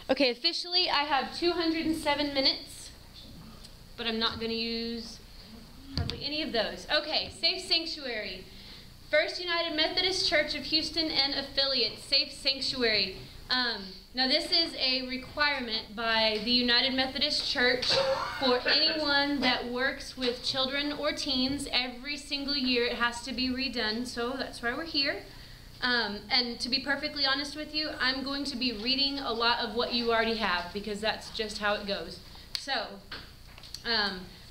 Okay, officially I have 207 minutes, but I'm not going to use hardly any of those. Okay, Safe Sanctuary. First United Methodist Church of Houston and affiliates, Safe Sanctuary. Now this is a requirement by the United Methodist Church for anyone that works with children or teens. Every single year it has to be redone, so that's why we're here. And to be perfectly honest with you, I'm going to be reading a lot of what you already have because that's just how it goes. So,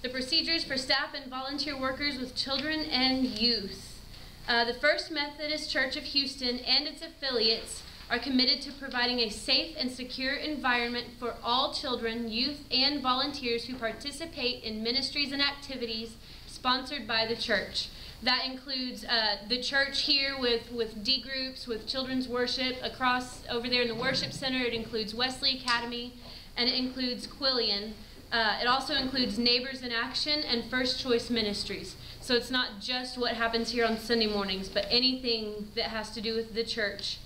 the procedures for staff and volunteer workers with children and youth. The First Methodist Church of Houston and its affiliates are committed to providing a safe and secure environment for all children, youth, and volunteers who participate in ministries and activities sponsored by the church. That includes the church here with D groups, with children's worship, across over there in the worship center. It includes Wesley Academy, and it includes Quillian. It also includes Neighbors in Action and First Choice Ministries. So it's not just what happens here on Sunday mornings, but anything that has to do with the church.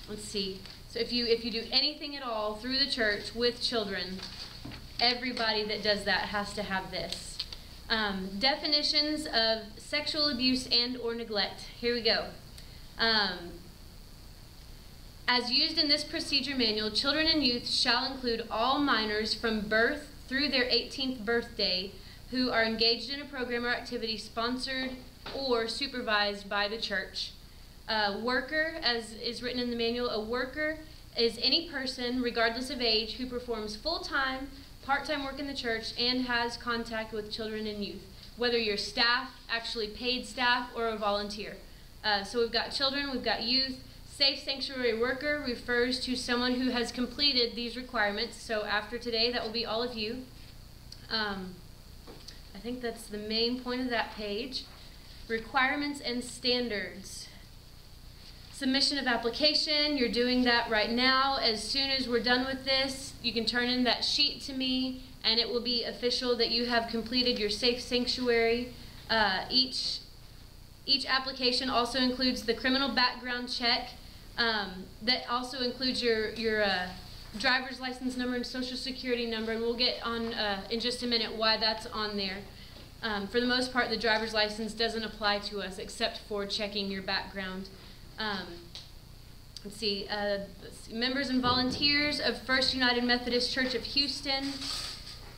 Let's see. So if you do anything at all through the church with children, everybody that does that has to have this. Definitions of sexual abuse and or neglect. Here we go. As used in this procedure manual, children and youth shall include all minors from birth through their 18th birthday who are engaged in a program or activity sponsored or supervised by the church. Worker, as is written in the manual, a worker is any person, regardless of age, who performs full-time, part-time work in the church and has contact with children and youth, whether you're staff, actually paid staff, or a volunteer. So we've got children, we've got youth. Safe Sanctuary Worker refers to someone who has completed these requirements. So after today, that will be all of you. I think that's the main point of that page. Requirements and standards. Submission of application, you're doing that right now. As soon as we're done with this, you can turn in that sheet to me and it will be official that you have completed your Safe Sanctuary. Each application also includes the criminal background check. That also includes your driver's license number and social security number, and we'll get on in just a minute why that's on there. For the most part, the driver's license doesn't apply to us except for checking your background. Let's see, members and volunteers of First United Methodist Church of Houston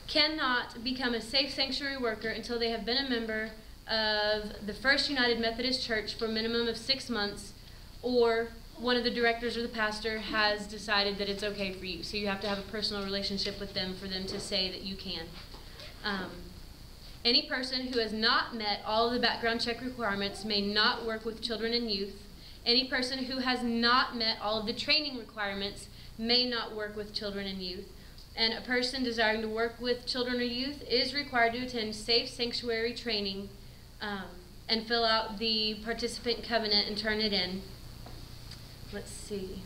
cannot become a Safe Sanctuary Worker until they have been a member of the First United Methodist Church for a minimum of 6 months, or one of the directors or the pastor has decided that it's okay for you. So you have to have a personal relationship with them for them to say that you can. Any person who has not met all of the background check requirements may not work with children and youth. Any person who has not met all of the training requirements may not work with children and youth. And a person desiring to work with children or youth is required to attend Safe Sanctuary training and fill out the participant covenant and turn it in. Let's see.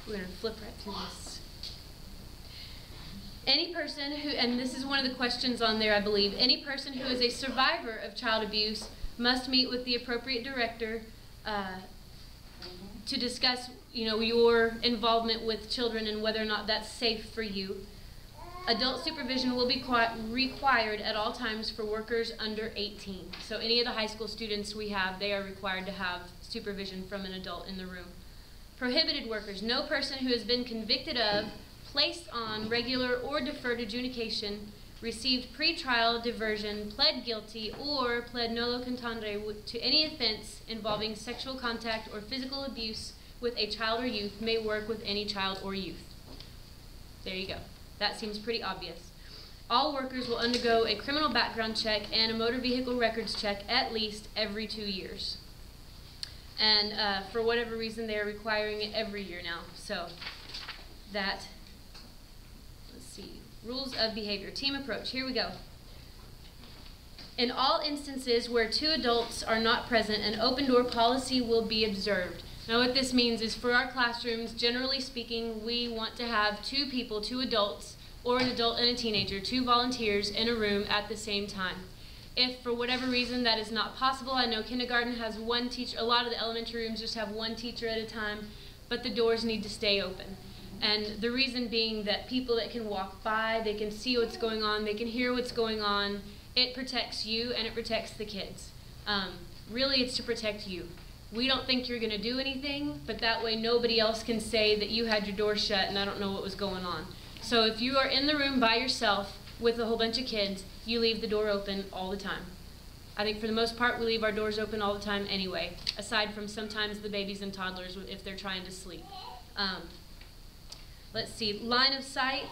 We're going to flip right through this. Any person who, and this is one of the questions on there, I believe, any person who is a survivor of child abuse must meet with the appropriate director to discuss, your involvement with children and whether or not that's safe for you. Adult supervision will be required at all times for workers under 18. So any of the high school students we have, they are required to have supervision from an adult in the room. Prohibited workers. No person who has been convicted of, placed on regular or deferred adjudication, received pretrial diversion, pled guilty, or pled nolo contendere to any offense involving sexual contact or physical abuse with a child or youth may work with any child or youth. There you go. That seems pretty obvious. All workers will undergo a criminal background check and a motor vehicle records check at least every 2 years. And for whatever reason, they are requiring it every year now. So that, let's see, rules of behavior, team approach, here we go. In all instances where 2 adults are not present, an open door policy will be observed. Now what this means is for our classrooms, generally speaking, we want to have 2 people, 2 adults, or an adult and a teenager, 2 volunteers in a room at the same time. If for whatever reason that is not possible, I know kindergarten has 1 teacher, a lot of the elementary rooms just have 1 teacher at a time. but the doors need to stay open. And the reason being that people that can walk by, they can see what's going on, they can hear what's going on. It protects you and it protects the kids. Really, it's to protect you. We don't think you're going to do anything, but that way nobody else can say that you had your door shut and I don't know what was going on. So if you are in the room by yourself with a whole bunch of kids, you leave the door open all the time. I think for the most part we leave our doors open all the time anyway, aside from sometimes the babies and toddlers if they're trying to sleep. Let's see, line of sight.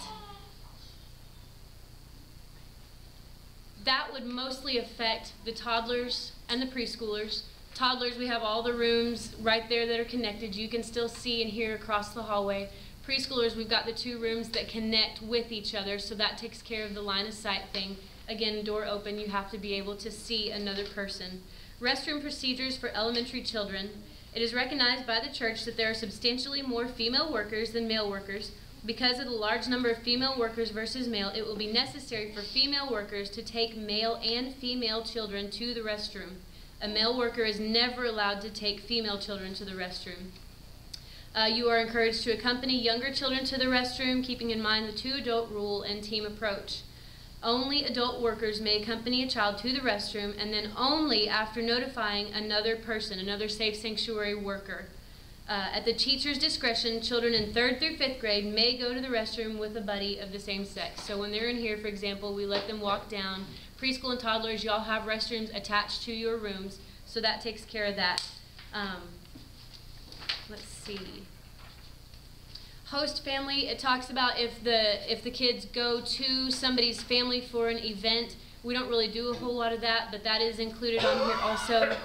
That would mostly affect the toddlers and the preschoolers. Toddlers, we have all the rooms right there that are connected. You can still see and hear across the hallway. Preschoolers, we've got the 2 rooms that connect with each other, so that takes care of the line of sight thing. Again, door open, you have to be able to see another person. Restroom procedures for elementary children. It is recognized by the church that there are substantially more female workers than male workers. Because of the large number of female workers versus male, it will be necessary for female workers to take male and female children to the restroom. A male worker is never allowed to take female children to the restroom. You are encouraged to accompany younger children to the restroom, keeping in mind the 2-adult rule and team approach. Only adult workers may accompany a child to the restroom, and then only after notifying another person, another safe sanctuary worker. At the teacher's discretion, children in 3rd through 5th grade may go to the restroom with a buddy of the same sex. So when they're in here, for example, we let them walk down. Preschool and toddlers, y'all have restrooms attached to your rooms, so that takes care of that. Let's see. Host family, it talks about if the kids go to somebody's family for an event. We don't really do a whole lot of that, but that is included on here also.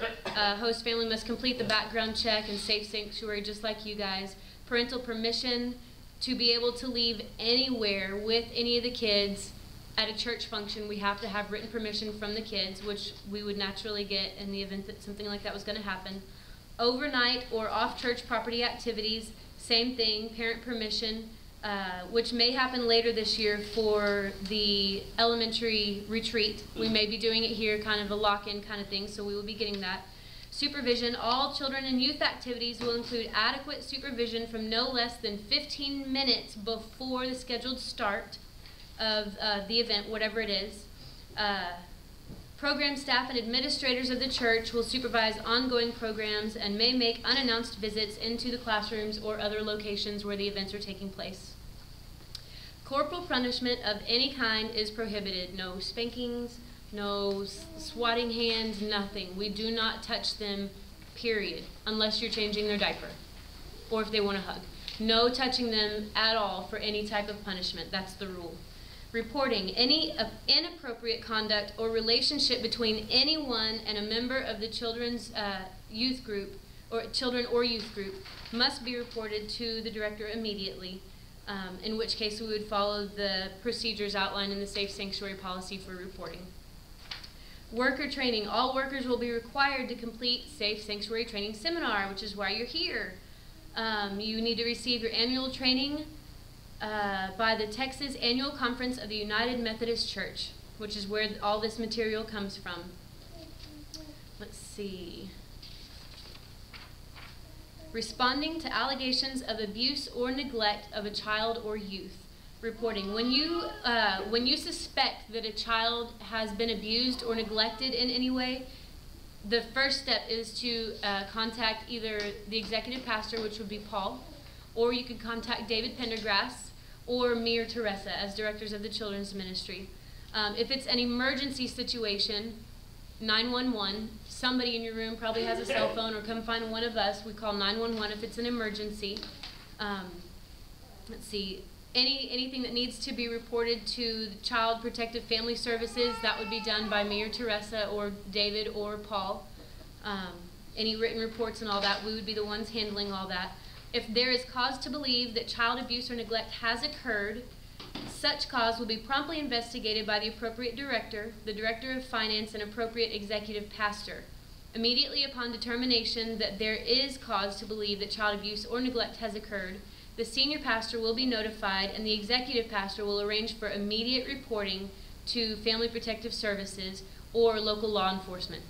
Host family must complete the background check and safe sanctuary just like you guys. Parental permission to be able to leave anywhere with any of the kids. At a church function, we have to have written permission from the kids, which we would naturally get in the event that something like that was going to happen. Overnight or off-church property activities, same thing, parent permission, which may happen later this year for the elementary retreat. We may be doing it here, kind of a lock-in kind of thing, so we will be getting that. Supervision, all children and youth activities will include adequate supervision from no less than 15 minutes before the scheduled start of the event, whatever it is. Program staff and administrators of the church will supervise ongoing programs and may make unannounced visits into the classrooms or other locations where the events are taking place. Corporal punishment of any kind is prohibited. No spankings, no swatting hands, nothing. We do not touch them, period, unless you're changing their diaper or if they want to hug. No touching them at all for any type of punishment. That's the rule. Reporting any inappropriate conduct or relationship between anyone and a member of the children's youth group or children or youth group must be reported to the director immediately, in which case we would follow the procedures outlined in the Safe Sanctuary Policy for reporting. Worker training. All workers will be required to complete Safe Sanctuary Training Seminar, which is why you're here. You need to receive your annual training by the Texas Annual Conference of the United Methodist Church, which is where all this material comes from. Let's see. Responding to allegations of abuse or neglect of a child or youth. Reporting. When you suspect that a child has been abused or neglected in any way, the first step is to contact either the executive pastor, which would be Paul, or you could contact David Pendergrass, or me or Teresa as directors of the children's ministry. If it's an emergency situation, 911, somebody in your room probably has a cell phone, or come find one of us. We call 911 if it's an emergency. Let's see, anything that needs to be reported to the Child Protective Family Services, that would be done by me or Teresa or David or Paul. Any written reports and all that, we would be the ones handling all that. If there is cause to believe that child abuse or neglect has occurred, such cause will be promptly investigated by the appropriate director, the director of finance, and appropriate executive pastor. Immediately upon determination that there is cause to believe that child abuse or neglect has occurred, the senior pastor will be notified and the executive pastor will arrange for immediate reporting to Family Protective Services or local law enforcement.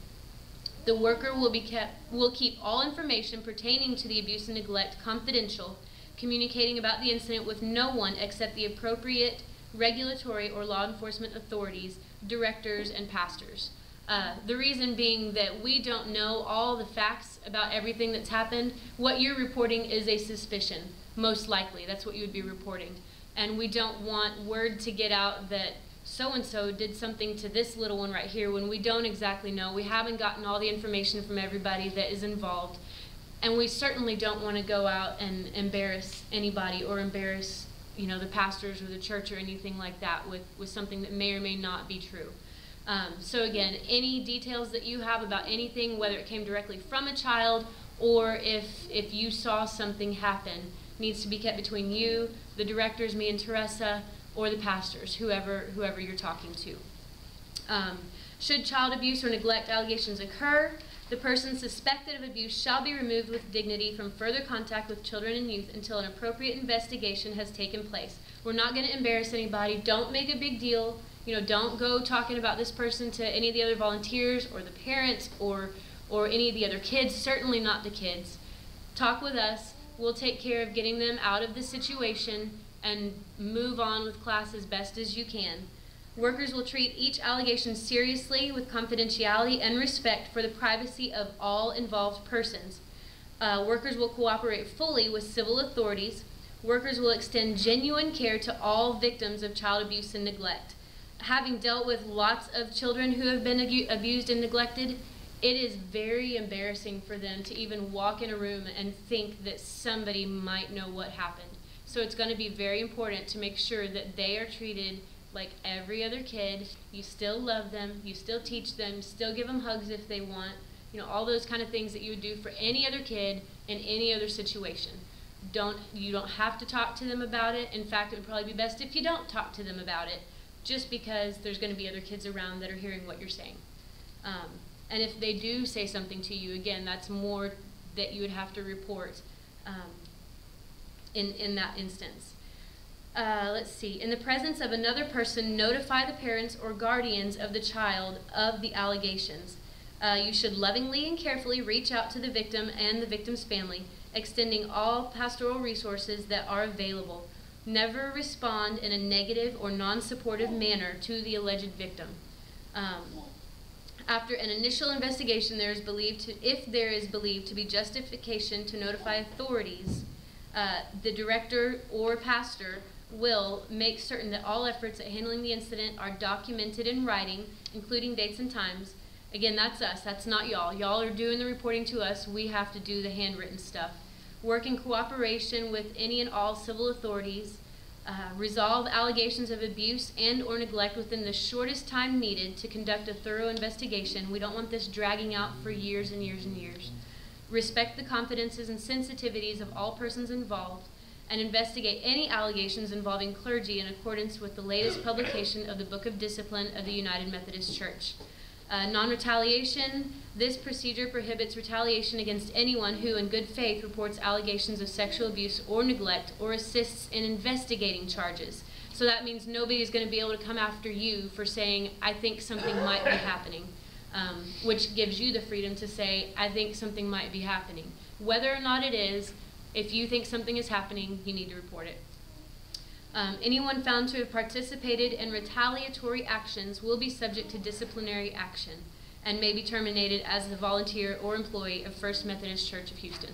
The worker will keep all information pertaining to the abuse and neglect confidential, communicating about the incident with no one except the appropriate regulatory or law enforcement authorities, directors, and pastors. The reason being that we don't know all the facts about everything that's happened. What you're reporting is a suspicion, most likely. That's what you would be reporting. And we don't want word to get out that so-and-so did something to this little one right here when we don't exactly know. We haven't gotten all the information from everybody that is involved. And we certainly don't want to go out and embarrass anybody or embarrass, you know, the pastors or the church or anything like that with something that may or may not be true. So again, any details that you have about anything, whether it came directly from a child or if you saw something happen, needs to be kept between you, the directors, me and Teresa, or the pastors, whoever you're talking to. Should child abuse or neglect allegations occur, the person suspected of abuse shall be removed with dignity from further contact with children and youth until an appropriate investigation has taken place. We're not going to embarrass anybody. Don't make a big deal. You know, don't go talking about this person to any of the other volunteers or the parents or any of the other kids, certainly not the kids. Talk with us. We'll take care of getting them out of the situation and move on with class as best as you can. Workers will treat each allegation seriously with confidentiality and respect for the privacy of all involved persons. Workers will cooperate fully with civil authorities. Workers will extend genuine care to all victims of child abuse and neglect. Having dealt with lots of children who have been abused and neglected, it is very embarrassing for them to even walk in a room and think that somebody might know what happened. So it's going to be very important to make sure that they are treated like every other kid. You still love them, you still teach them, still give them hugs if they want, you know, all those kind of things that you would do for any other kid in any other situation. You don't have to talk to them about it. In fact, it would probably be best if you don't talk to them about it, just because there's going to be other kids around that are hearing what you're saying. And if they do say something to you, again, that's more that you would have to report in that instance. Let's see. In the presence of another person, notify the parents or guardians of the child of the allegations. You should lovingly and carefully reach out to the victim and the victim's family, extending all pastoral resources that are available. Never respond in a negative or non-supportive manner to the alleged victim. After an initial investigation, if there is believed to be justification to notify authorities, the director or pastor will make certain that all efforts at handling the incident are documented in writing, including dates and times. Again, that's us. That's not y'all. Y'all are doing the reporting to us. We have to do the handwritten stuff. Work in cooperation with any and all civil authorities. Resolve allegations of abuse and or neglect within the shortest time needed to conduct a thorough investigation. We don't want this dragging out for years and years and years. Respect the confidences and sensitivities of all persons involved, and investigate any allegations involving clergy in accordance with the latest publication of the Book of Discipline of the United Methodist Church. Non-retaliation. This procedure prohibits retaliation against anyone who, in good faith, reports allegations of sexual abuse or neglect or assists in investigating charges. So that means nobody is going to be able to come after you for saying, I think something might be happening, which gives you the freedom to say, I think something might be happening. Whether or not it is, if you think something is happening, you need to report it. Anyone found to have participated in retaliatory actions will be subject to disciplinary action and may be terminated as a volunteer or employee of First Methodist Church of Houston.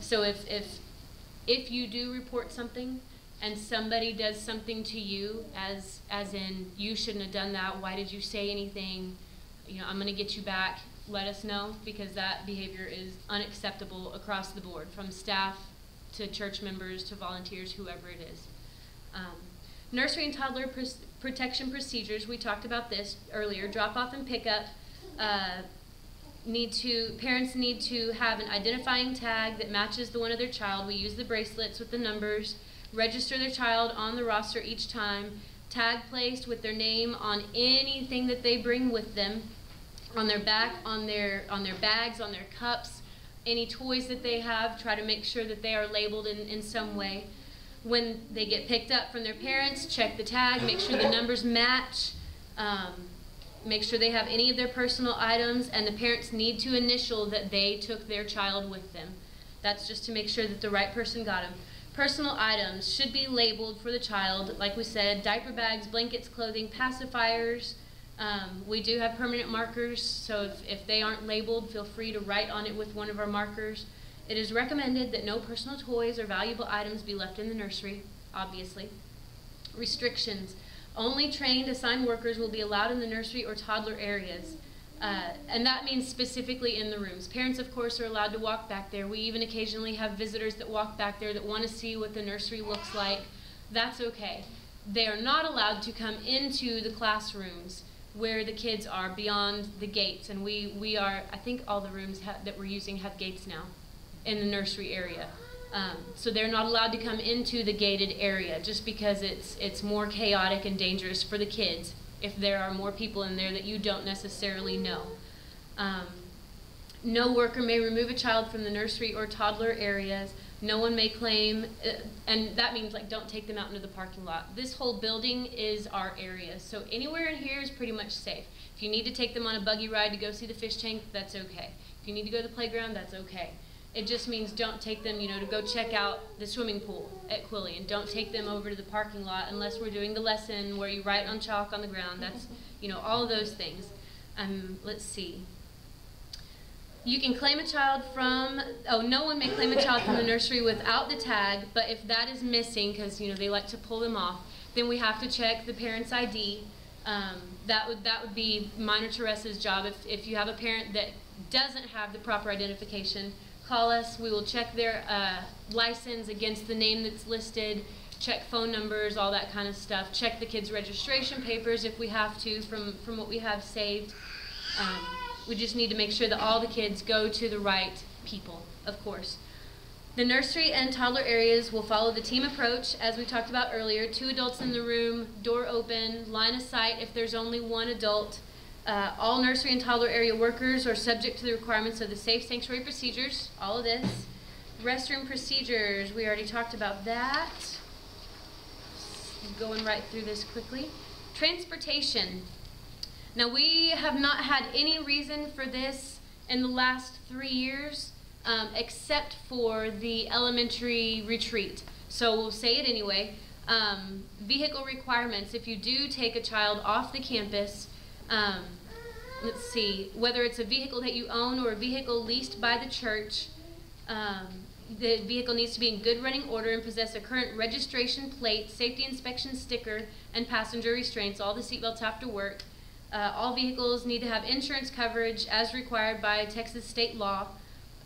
So if you do report something and somebody does something to you, as in you shouldn't have done that, why did you say anything, you know, I'm going to get you back, let us know, because that behavior is unacceptable across the board, from staff to church members, to volunteers, whoever it is. Nursery and toddler protection procedures, we talked about this earlier. Drop off and pick up. Parents need to have an identifying tag that matches the one of their child. We use the bracelets with the numbers. Register their child on the roster each time. Tag placed with their name on anything that they bring with them, on their back, on their bags, on their cups. Any toys that they have, try to make sure that they are labeled in some way. When they get picked up from their parents, check the tag, make sure the numbers match. make sure they have any of their personal items, and the parents need to initial that they took their child with them. That's just to make sure that the right person got them. Personal items should be labeled for the child, like we said, diaper bags, blankets, clothing, pacifiers. We do have permanent markers, so if they aren't labeled, feel free to write on it with one of our markers. It is recommended that no personal toys or valuable items be left in the nursery, obviously. Restrictions. Only trained assigned workers will be allowed in the nursery or toddler areas. And that means specifically in the rooms. Parents, of course, are allowed to walk back there. We even occasionally have visitors that walk back there that want to see what the nursery looks like. That's okay. They are not allowed to come into the classrooms where the kids are beyond the gates. And we are, I think all the rooms that we're using have gates now in the nursery area. So they're not allowed to come into the gated area just because it's more chaotic and dangerous for the kids if there are more people in there that you don't necessarily know. No worker may remove a child from the nursery or toddler areas. No one may claim, and that means like don't take them out into the parking lot. This whole building is our area, so anywhere in here is pretty much safe. If you need to take them on a buggy ride to go see the fish tank, that's okay. If you need to go to the playground, that's okay. It just means don't take them, to go check out the swimming pool at Quillian. Don't take them over to the parking lot unless we're doing the lesson where you write on chalk on the ground. That's, all of those things. Let's see. You can claim a child from, no one may claim a child from the nursery without the tag, but if that is missing, because, they like to pull them off, then we have to check the parent's ID. That would be mine or Teresa's job. If you have a parent that doesn't have the proper identification, call us. We will check their license against the name that's listed, check phone numbers, all that kind of stuff. Check the kids' registration papers if we have to from what we have saved. We just need to make sure that all the kids go to the right people, of course. The nursery and toddler areas will follow the team approach, as we talked about earlier. 2 adults in the room, door open, line of sight if there's only 1 adult. All nursery and toddler area workers are subject to the requirements of the safe sanctuary procedures, all of this. Restroom procedures, we already talked about that. Going right through this quickly. Transportation. Now we have not had any reason for this in the last 3 years, except for the elementary retreat. So we'll say it anyway. Vehicle requirements, if you do take a child off the campus, let's see, whether it's a vehicle that you own or a vehicle leased by the church, the vehicle needs to be in good running order and possess a current registration plate, safety inspection sticker, and passenger restraints. All the seatbelts have to work. All vehicles need to have insurance coverage as required by Texas state law.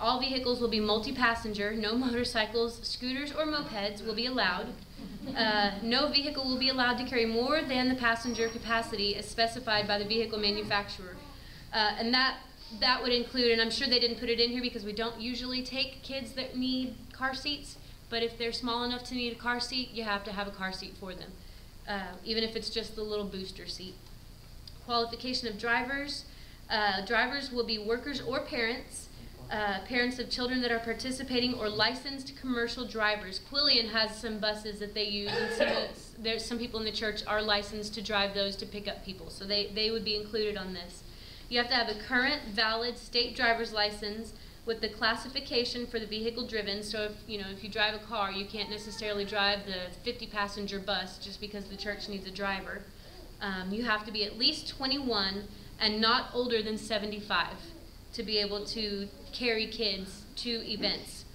All vehicles will be multi-passenger. No motorcycles, scooters, or mopeds will be allowed. No vehicle will be allowed to carry more than the passenger capacity as specified by the vehicle manufacturer. And that would include, and I'm sure they didn't put it in here because we don't usually take kids that need car seats, but if they're small enough to need a car seat, you have to have a car seat for them, even if it's just the little booster seat. Qualification of drivers. Drivers will be workers or parents. Parents of children that are participating or licensed commercial drivers. Quillian has some buses that they use, and there's some people in the church are licensed to drive those to pick up people, so they would be included on this. You have to have a current valid state driver's license with the classification for the vehicle driven. So if you drive a car, you can't necessarily drive the 50-passenger bus just because the church needs a driver. You have to be at least 21 and not older than 75 to be able to carry kids to events.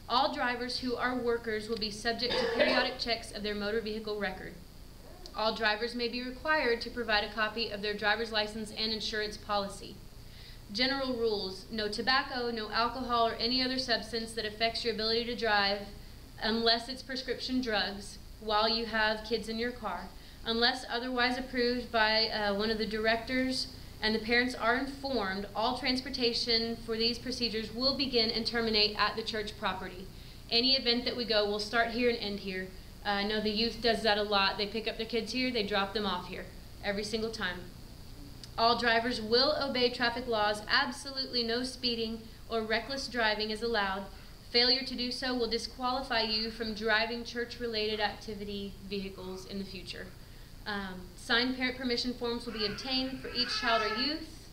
All drivers who are workers will be subject to periodic checks of their motor vehicle record. All drivers may be required to provide a copy of their driver's license and insurance policy. General rules: no tobacco, no alcohol, or any other substance that affects your ability to drive unless it's prescription drugs while you have kids in your car. Unless otherwise approved by one of the directors and the parents are informed, all transportation for these procedures will begin and terminate at the church property. Any event that we go will start here and end here. I know the youth does that a lot. They pick up their kids here, they drop them off here every single time. All drivers will obey traffic laws. Absolutely no speeding or reckless driving is allowed. Failure to do so will disqualify you from driving church-related activity vehicles in the future. Signed parent permission forms will be obtained for each child or youth,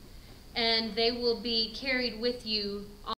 and they will be carried with you